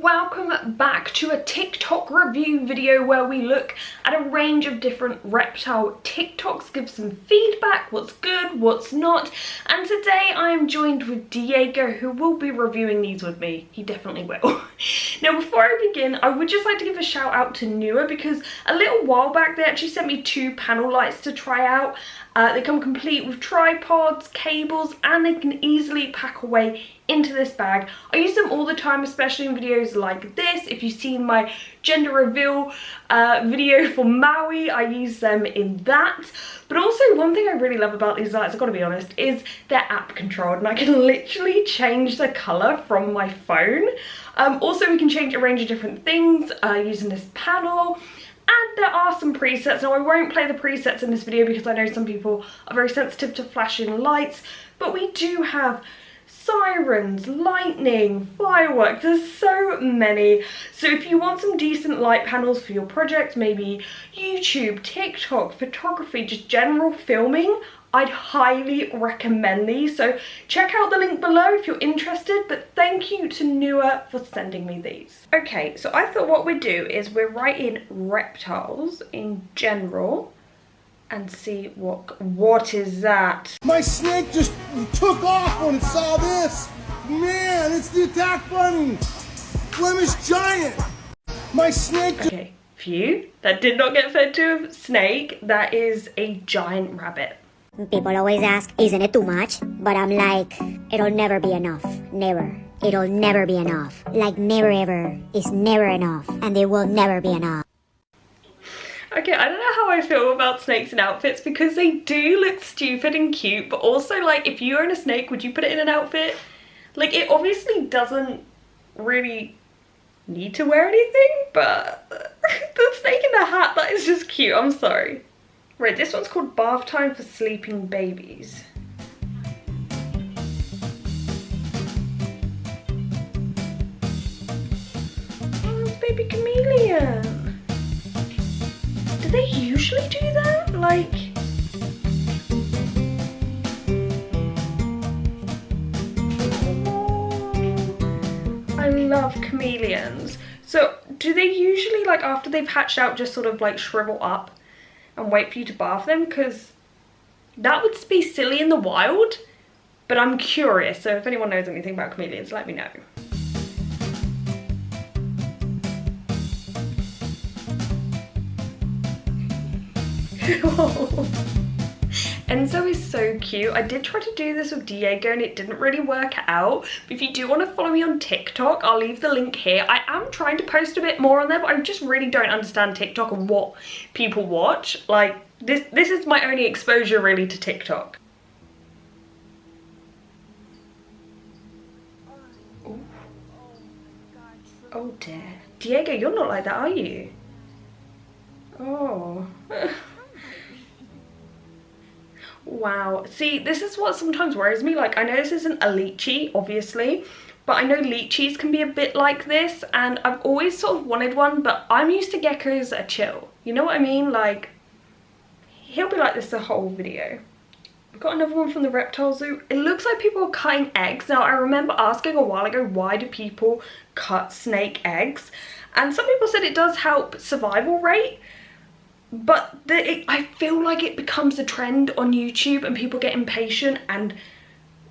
welcome back to a TikTok review video where we look at a range of different reptile TikToks, give some feedback, what's good, what's not, and today I am joined with Diego, who will be reviewing these with me. He definitely will. Now before I begin, I would just like to give a shout out to Nua because a little while back they actually sent me 2 panel lights to try out. They come complete with tripods, cables, and they can easily pack away into this bag. I use them all the time, especially in videos like this. If you've seen my gender reveal video for Maui, I use them in that. But also one thing I really love about these lights, I've got to be honest, is they're app controlled and I can literally change the colour from my phone. Also we can change a range of different things using this panel. And there are some presets. Now I won't play the presets in this video because I know some people are very sensitive to flashing lights, but we do have sirens, lightning, fireworks, there's so many. So if you want some decent light panels for your project, maybe YouTube, TikTok, photography, just general filming, I'd highly recommend these. So check out the link below if you're interested, but thank you to Nua for sending me these. Okay, so I thought what we'd do is we're right in reptiles in general and see what is that? My snake just took off when it saw this. Man, it's the attack bunny. Flemish giant. My snake. Okay, phew. That did not get fed to a snake. That is a giant rabbit. People always ask, isn't it too much? But I'm like, it'll never be enough. Never. It'll never be enough. Like never ever is never enough. And it will never be enough. Okay, I don't know how I feel about snakes in outfits because they do look stupid and cute, but also like if you own a snake, would you put it in an outfit? Like it obviously doesn't really need to wear anything, but the snake in the hat, that is just cute, I'm sorry. Right, this one's called Bath Time for Sleeping Babies. Oh, it's baby chameleon. Do they usually do that? Like... Oh, I love chameleons. So, do they usually, like, after they've hatched out, just sort of, like, shrivel up and wait for you to bath them? Because that would be silly in the wild, but I'm curious, so if anyone knows anything about chameleons, let me know. Enzo is so cute. I did try to do this with Diego and it didn't really work out, but if you do want to follow me on TikTok, I'll leave the link here. I am trying to post a bit more on there, but I just really don't understand TikTok and what people watch. Like this is my only exposure really to TikTok. Ooh. Oh dear. Diego, you're not like that, are you? Oh. Wow, see, this is what sometimes worries me. Like, I know this isn't a lychee, obviously, but I know lychees can be a bit like this, and I've always sort of wanted one, but I'm used to geckos that are chill. You know what I mean? Like, he'll be like this the whole video. I've got another one from the reptile zoo. It looks like people are cutting eggs. Now, I remember asking a while ago, why do people cut snake eggs? And some people said it does help survival rate. But I feel like it becomes a trend on YouTube and people get impatient and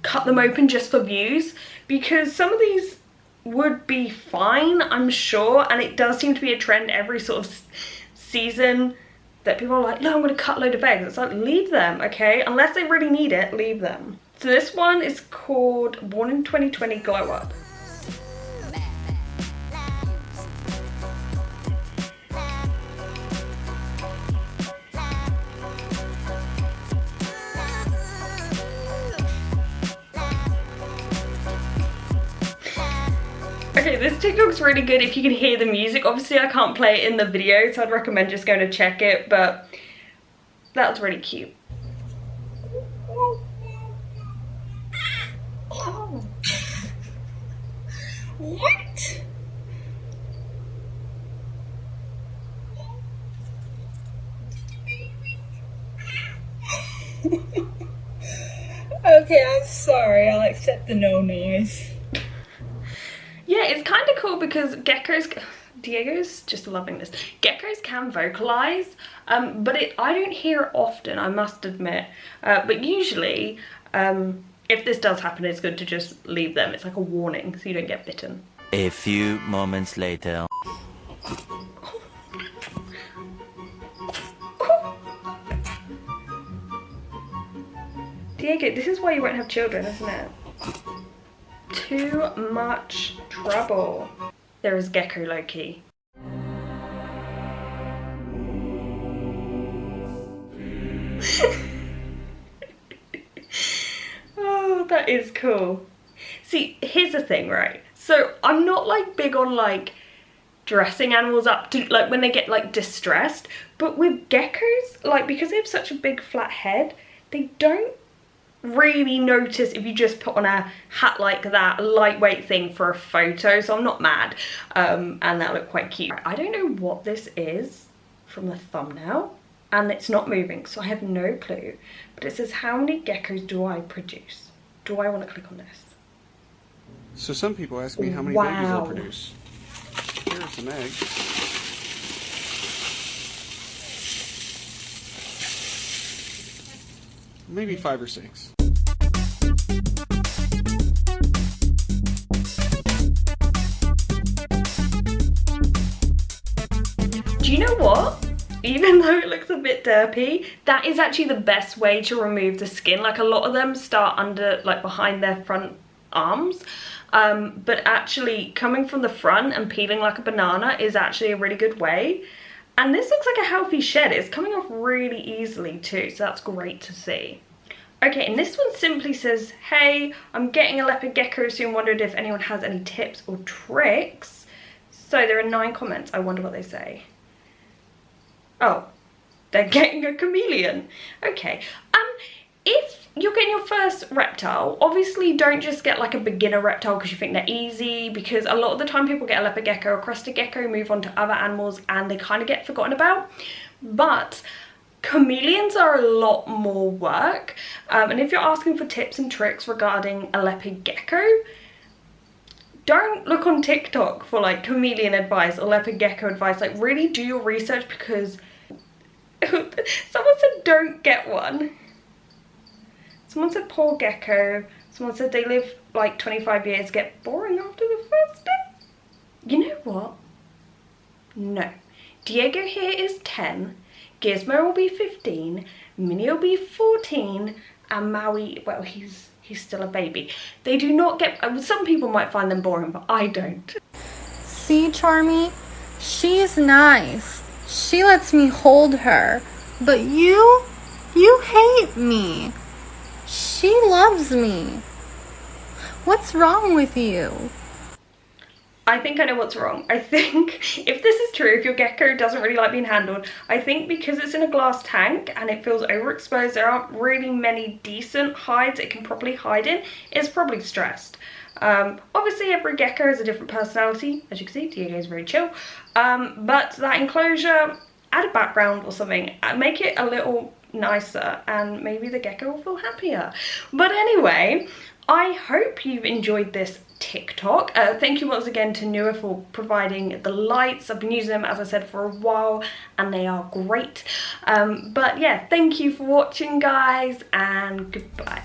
cut them open just for views, because some of these would be fine, I'm sure, and it does seem to be a trend every sort of season that people are like, no, I'm going to cut a load of eggs. It's like, leave them, okay? Unless they really need it, leave them. So this one is called Born in 2020 Glow Up. Okay, this TikTok's really good if you can hear the music. Obviously, I can't play it in the video, so I'd recommend just going to check it, but that's really cute. Oh. What? Okay, I'm sorry. I'll accept the no noise. Yeah, yeah, it's kind of cool because geckos, Diego's just loving this. Geckos can vocalize, but I don't hear it often, I must admit. But usually, if this does happen, it's good to just leave them. It's like a warning so you don't get bitten. A few moments later. Diego, this is why you won't have children, isn't it? Too much trouble. There is Gecko Loki. Oh, that is cool. See, here's the thing, right? So I'm not like big on like dressing animals up to like when they get like distressed, but with geckos, like because they have such a big flat head, they don't really notice if you just put on a hat like that, a lightweight thing for a photo, so I'm not mad. And that looked quite cute. I don't know what this is from the thumbnail, and it's not moving, so I have no clue. But it says, how many geckos do I produce? Do I want to click on this? So some people ask me how many babies I'll produce. Here are some eggs. Maybe 5 or 6. Do you know what? Even though it looks a bit derpy, that is actually the best way to remove the skin. Like a lot of them start under, like behind their front arms. But actually coming from the front and peeling like a banana is actually a really good way. And this looks like a healthy shed. It's coming off really easily too, so that's great to see. Okay, and this one simply says, hey, I'm getting a leopard gecko soon, wondered if anyone has any tips or tricks. So there are 9 comments. I wonder what they say. Oh, they're getting a chameleon. Okay, if you're getting your first reptile, obviously don't just get like a beginner reptile because you think they're easy, because a lot of the time people get a leopard gecko or crested gecko, move on to other animals and they kind of get forgotten about. But chameleons are a lot more work, and if you're asking for tips and tricks regarding a leopard gecko, don't look on TikTok for like chameleon advice or leopard gecko advice. Like really do your research, because someone said don't get one. Someone said poor gecko. Someone said they live like 25 years, get boring after the first day. You know what? No. Diego here is 10. Gizmo will be 15. Minnie will be 14. And Maui, well, he's still a baby. They do not get, some people might find them boring, but I don't. See, Charmy? She's nice. She lets me hold her. But you hate me. She loves me. What's wrong with you? I think I know what's wrong. I think if this is true, if your gecko doesn't really like being handled, I think because it's in a glass tank and it feels overexposed, there aren't really many decent hides it can properly hide in, it's probably stressed. Obviously every gecko has a different personality. As you can see, Diego is very chill. But that enclosure, add a background or something, make it a little nicer, and maybe the gecko will feel happier. But anyway, I hope you've enjoyed this TikTok. Thank you once again to Nua for providing the lights. I've been using them, as I said, for a while and they are great. But yeah, thank you for watching, guys, and goodbye.